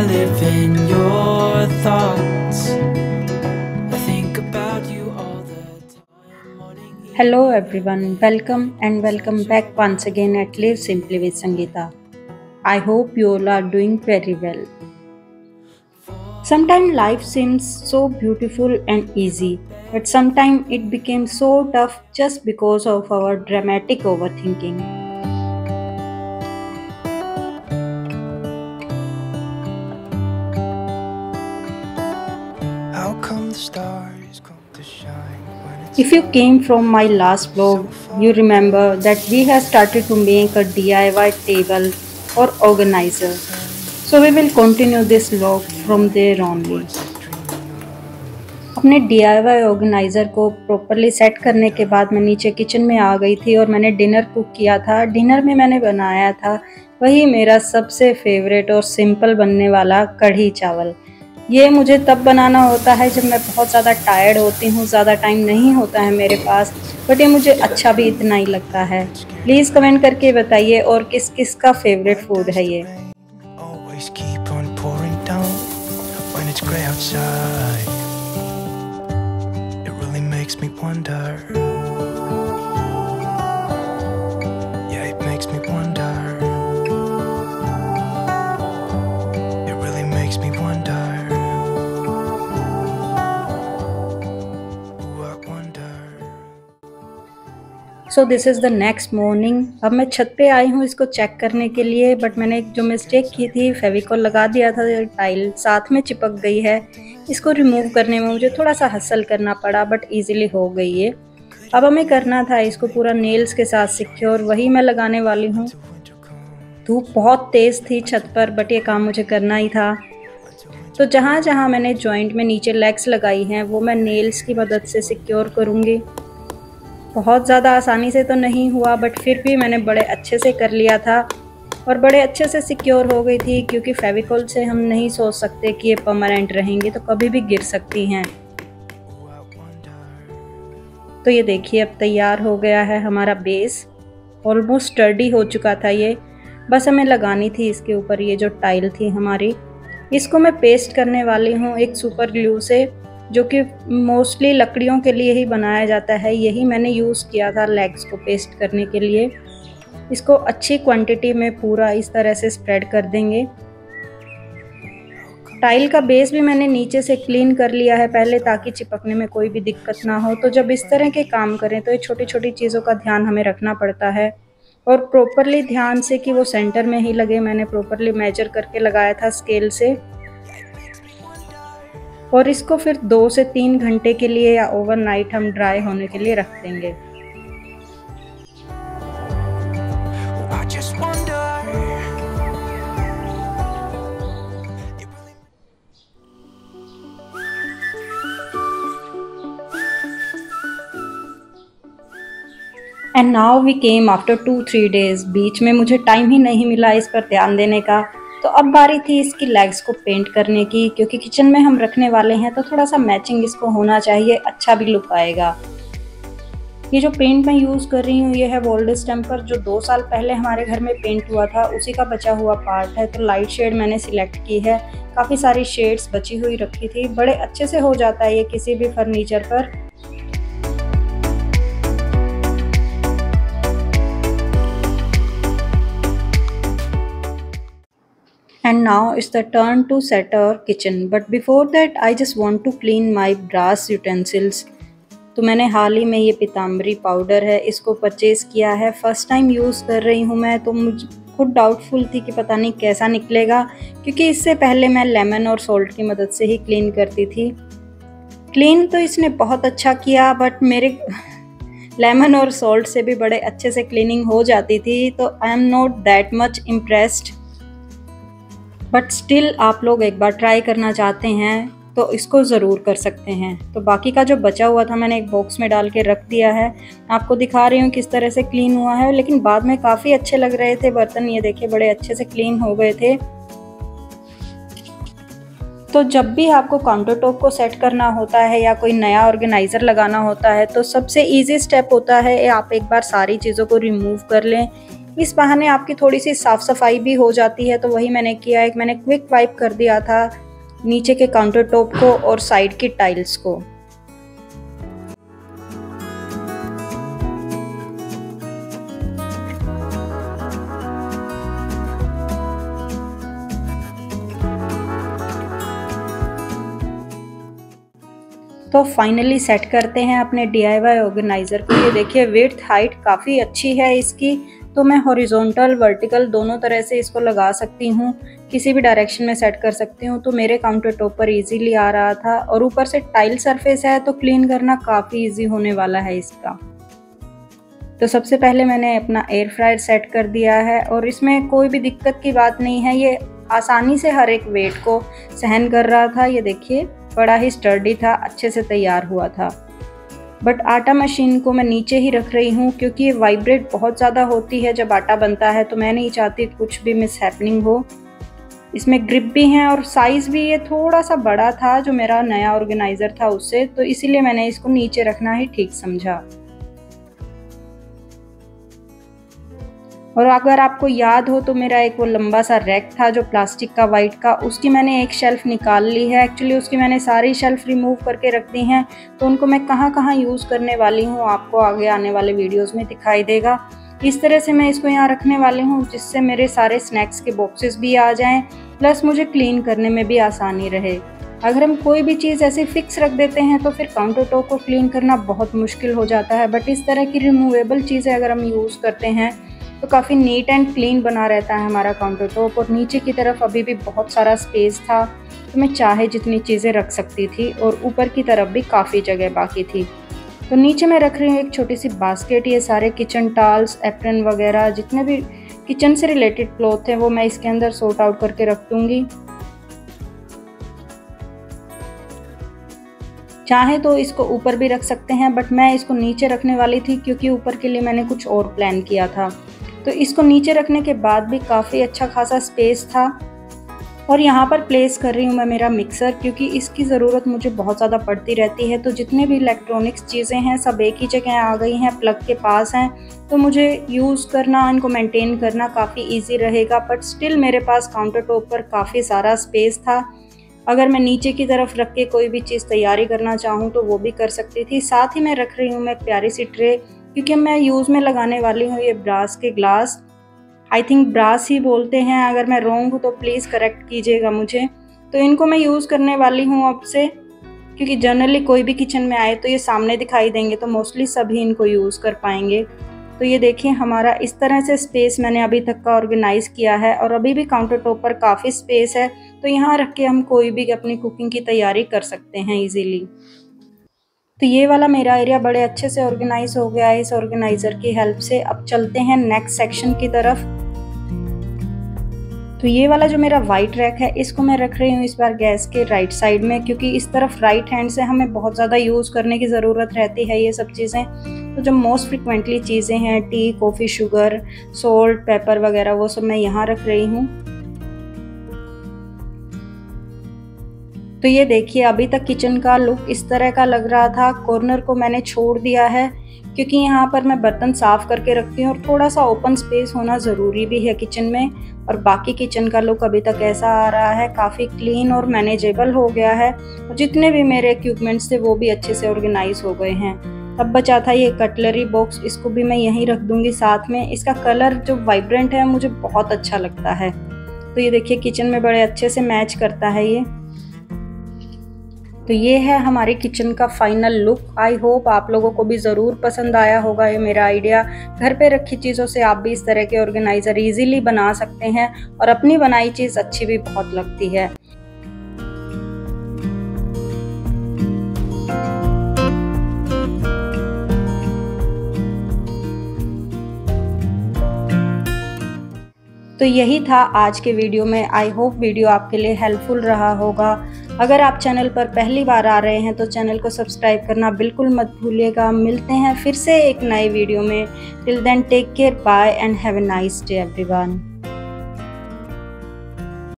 I live in your thoughts. I think about you all the time. Morning, Hello everyone, welcome back once again at Live Simply with Sangeeta. I hope you all are doing very well. Sometimes life seems so beautiful and easy, but sometimes it became so tough just because of our dramatic overthinking. how come the stars come to shine when it's If you came from my last vlog, you remember that we have started to make a DIY table or organizer. So we will continue this vlog from there only. अपने DIY organiser को properly set करने के बाद मैं नीचे kitchen में आ गई थी और मैंने डिनर कुक किया था। डिनर में मैंने बनाया था वही मेरा सबसे फेवरेट और सिंपल बनने वाला कढ़ी चावल। ये मुझे तब बनाना होता है जब मैं बहुत ज़्यादा टायर्ड होती हूँ, ज़्यादा टाइम नहीं होता है मेरे पास, बट ये मुझे अच्छा भी इतना ही लगता है। प्लीज़ कमेंट करके बताइए और किस किस का फेवरेट फूड है ये। always keep on pouring down when it's gray outside. It really makes me wonder. Yeah, it makes me wonder. It really makes me wonder. Ooh, I wonder. So this is the next morning. अब मैं छत पे आई हूँ इसको check करने के लिए, but मैंने एक जो मिस्टेक की थी, फेविकॉल लगा दिया था, टाइल साथ में चिपक गई है। इसको रिमूव करने में मुझे थोड़ा सा हसल करना पड़ा, बट इजीली हो गई ये। अब हमें करना था इसको पूरा नेल्स के साथ सिक्योर, वही मैं लगाने वाली हूँ। धूप बहुत तेज़ थी छत पर, बट ये काम मुझे करना ही था। तो जहाँ जहाँ मैंने जॉइंट में नीचे लेग्स लगाई हैं वो मैं नेल्स की मदद से सिक्योर करूँगी। बहुत ज़्यादा आसानी से तो नहीं हुआ, बट फिर भी मैंने बड़े अच्छे से कर लिया था और बड़े अच्छे से सिक्योर हो गई थी, क्योंकि फेविकॉल से हम नहीं सोच सकते कि ये परमानेंट रहेंगी, तो कभी भी गिर सकती हैं। तो ये देखिए अब तैयार हो गया है हमारा बेस, ऑलमोस्ट स्टर्डी हो चुका था ये। बस हमें लगानी थी इसके ऊपर ये जो टाइल थी हमारी। इसको मैं पेस्ट करने वाली हूँ एक सुपर ग्लू से, जो कि मोस्टली लकड़ियों के लिए ही बनाया जाता है। यही मैंने यूज़ किया था लेग्स को पेस्ट करने के लिए। इसको अच्छी क्वांटिटी में पूरा इस तरह से स्प्रेड कर देंगे। टाइल का बेस भी मैंने नीचे से क्लीन कर लिया है पहले, ताकि चिपकने में कोई भी दिक्कत ना हो। तो जब इस तरह के काम करें तो ये छोटी छोटी चीज़ों का ध्यान हमें रखना पड़ता है, और प्रॉपरली ध्यान से कि वो सेंटर में ही लगे। मैंने प्रॉपरली मेजर करके लगाया था स्केल से। और इसको फिर 2 से 3 घंटे के लिए या ओवरनाइट हम ड्राई होने के लिए रख देंगे। I just wonder. And now we came after 2-3 days. बीच में मुझे टाइम ही नहीं मिला इस पर ध्यान देने का। तो अब बारी थी इसकी लेग्स को पेंट करने की, क्योंकि किचन में हम रखने वाले हैं तो थोड़ा सा मैचिंग इसको होना चाहिए, अच्छा भी लुक आएगा। ये जो पेंट मैं यूज़ कर रही हूँ ये है वोल्ड स्टैम्पर, जो 2 साल पहले हमारे घर में पेंट हुआ था, उसी का बचा हुआ पार्ट है। तो लाइट शेड मैंने सिलेक्ट की है, काफ़ी सारी शेड्स बची हुई रखी थी। बड़े अच्छे से हो जाता है ये किसी भी फर्नीचर पर। And now it's the turn to set our kitchen. But before that I just want to clean my brass utensils. तो मैंने हाल ही में ये पीताम्बरी पाउडर है, इसको परचेज़ किया है। फर्स्ट टाइम यूज़ कर रही हूँ मैं, तो मुझे खुद डाउटफुल थी कि पता नहीं कैसा निकलेगा, क्योंकि इससे पहले मैं लेमन और सॉल्ट की मदद से ही क्लीन करती थी। क्लीन तो इसने बहुत अच्छा किया, बट मेरे लेमन और सॉल्ट से भी बड़े अच्छे से क्लीनिंग हो जाती थी। तो I am not that much impressed, but still आप लोग एक बार ट्राई करना चाहते हैं तो इसको ज़रूर कर सकते हैं। तो बाकी का जो बचा हुआ था मैंने एक बॉक्स में डाल के रख दिया है। आपको दिखा रही हूँ किस तरह से क्लीन हुआ है, लेकिन बाद में काफ़ी अच्छे लग रहे थे बर्तन। ये देखिए बड़े अच्छे से क्लीन हो गए थे। तो जब भी आपको काउंटर टॉप को सेट करना होता है या कोई नया ऑर्गेनाइज़र लगाना होता है, तो सबसे ईजी स्टेप होता है आप एक बार सारी चीज़ों को रिमूव कर लें, इस बहाने आपकी थोड़ी सी साफ़ सफाई भी हो जाती है। तो वही मैंने किया है, मैंने क्विक वाइप कर दिया था नीचे के काउंटर टॉप को और साइड की टाइल्स को। तो फाइनली सेट करते हैं अपने DIY ऑर्गेनाइज़र को। ये देखिए विड्थ हाइट काफ़ी अच्छी है इसकी, तो मैं हॉरिजॉन्टल वर्टिकल दोनों तरह से इसको लगा सकती हूँ, किसी भी डायरेक्शन में सेट कर सकती हूँ। तो मेरे काउंटर टॉप पर इजीली आ रहा था और ऊपर से टाइल सरफेस है तो क्लीन करना काफ़ी इजी होने वाला है इसका। तो सबसे पहले मैंने अपना एयर फ्रायर सेट कर दिया है और इसमें कोई भी दिक्कत की बात नहीं है, ये आसानी से हर एक वेट को सहन कर रहा था। ये देखिए बड़ा ही स्टर्डी था, अच्छे से तैयार हुआ था। बट आटा मशीन को मैं नीचे ही रख रही हूँ क्योंकि ये वाइब्रेट बहुत ज़्यादा होती है जब आटा बनता है, तो मैं नहीं चाहती कुछ भी मिस हैपनिंग हो। इसमें ग्रिप भी हैं और साइज़ भी ये थोड़ा सा बड़ा था जो मेरा नया ऑर्गेनाइज़र था उससे, तो इसीलिए मैंने इसको नीचे रखना ही ठीक समझा। और अगर आपको याद हो तो मेरा एक वो लंबा सा रैक था जो प्लास्टिक का वाइट का, उसकी मैंने एक शेल्फ़ निकाल ली है। एक्चुअली उसकी मैंने सारी शेल्फ़ रिमूव करके रख दी हैं, तो उनको मैं कहाँ कहाँ यूज़ करने वाली हूँ आपको आगे आने वाले वीडियोस में दिखाई देगा। इस तरह से मैं इसको यहाँ रखने वाली हूँ जिससे मेरे सारे स्नैक्स के बॉक्सेस भी आ जाएँ, प्लस मुझे क्लीन करने में भी आसानी रहे। अगर हम कोई भी चीज़ ऐसे फिक्स रख देते हैं तो फिर काउंटर टॉप को क्लीन करना बहुत मुश्किल हो जाता है। बट इस तरह की रिमूवेबल चीज़ें अगर हम यूज़ करते हैं तो काफ़ी नीट एंड क्लीन बना रहता है हमारा काउंटर टॉप। और नीचे की तरफ अभी भी बहुत सारा स्पेस था, तो मैं चाहे जितनी चीज़ें रख सकती थी और ऊपर की तरफ भी काफ़ी जगह बाकी थी। तो नीचे मैं रख रही हूँ एक छोटी सी बास्केट, ये सारे किचन टॉवल्स, एप्रन वगैरह जितने भी किचन से रिलेटेड क्लॉथ हैं वो मैं इसके अंदर सॉर्ट आउट करके रख दूँगी। चाहे तो इसको ऊपर भी रख सकते हैं, बट मैं इसको नीचे रखने वाली थी क्योंकि ऊपर के लिए मैंने कुछ और प्लान किया था। तो इसको नीचे रखने के बाद भी काफ़ी अच्छा खासा स्पेस था। और यहाँ पर प्लेस कर रही हूँ मैं मेरा मिक्सर, क्योंकि इसकी ज़रूरत मुझे बहुत ज़्यादा पड़ती रहती है। तो जितने भी इलेक्ट्रॉनिक्स चीज़ें हैं सब एक ही जगह आ गई हैं, प्लग के पास हैं, तो मुझे यूज़ करना, इनको मेंटेन करना काफ़ी इजी रहेगा। बट स्टिल मेरे पास काउंटर टॉप पर काफ़ी सारा स्पेस था। अगर मैं नीचे की तरफ रख के कोई भी चीज़ तैयारी करना चाहूँ तो वो भी कर सकती थी। साथ ही मैं रख रही हूँ मैं एक प्यारी सी ट्रे, क्योंकि मैं यूज़ में लगाने वाली हूँ ये ब्रास के ग्लास। आई थिंक ब्रास ही बोलते हैं, अगर मैं रॉन्ग हूँ तो प्लीज़ करेक्ट कीजिएगा मुझे। तो इनको मैं यूज़ करने वाली हूँ अब से, क्योंकि जनरली कोई भी किचन में आए तो ये सामने दिखाई देंगे, तो मोस्टली सभी इनको यूज़ कर पाएंगे। तो ये देखिए हमारा इस तरह से स्पेस मैंने अभी तक का ऑर्गेनाइज़ किया है और अभी भी काउंटर टॉप पर काफ़ी स्पेस है, तो यहाँ रख के हम कोई भी अपनी कुकिंग की तैयारी कर सकते हैं इजीली। तो ये वाला मेरा एरिया बड़े अच्छे से ऑर्गेनाइज हो गया है इस ऑर्गेनाइज़र की हेल्प से। अब चलते हैं नेक्स्ट सेक्शन की तरफ। तो ये वाला जो मेरा वाइट रैक है इसको मैं रख रही हूँ इस बार गैस के राइट साइड में, क्योंकि इस तरफ राइट हैंड से हमें बहुत ज़्यादा यूज़ करने की ज़रूरत रहती है ये सब चीज़ें। तो जो मोस्ट फ्रिक्वेंटली चीज़ें हैं, T, coffee, sugar, salt, paper वगैरह, वो सब मैं यहाँ रख रही हूँ। तो ये देखिए अभी तक किचन का लुक इस तरह का लग रहा था। कॉर्नर को मैंने छोड़ दिया है क्योंकि यहाँ पर मैं बर्तन साफ़ करके रखती हूँ और थोड़ा सा ओपन स्पेस होना ज़रूरी भी है किचन में। और बाकी किचन का लुक अभी तक ऐसा आ रहा है, काफ़ी क्लीन और मैनेजेबल हो गया है। और जितने भी मेरे इक्विपमेंट्स थे वो भी अच्छे से ऑर्गेनाइज हो गए हैं। अब बचा था ये कटलरी बॉक्स, इसको भी मैं यहीं रख दूँगी साथ में। इसका कलर जो वाइब्रेंट है मुझे बहुत अच्छा लगता है। तो ये देखिए किचन में बड़े अच्छे से मैच करता है ये। तो ये है हमारी किचन का फाइनल लुक। आई होप आप लोगों को भी ज़रूर पसंद आया होगा ये मेरा आइडिया। घर पे रखी चीज़ों से आप भी इस तरह के ऑर्गेनाइज़र इजीली बना सकते हैं और अपनी बनाई चीज़ अच्छी भी बहुत लगती है। तो यही था आज के वीडियो में। आई होप वीडियो आपके लिए हेल्पफुल रहा होगा। अगर आप चैनल पर पहली बार आ रहे हैं तो चैनल को सब्सक्राइब करना बिल्कुल मत भूलिएगा। मिलते हैं फिर से एक नए वीडियो में। Till then take care, bye and have a nice day everyone.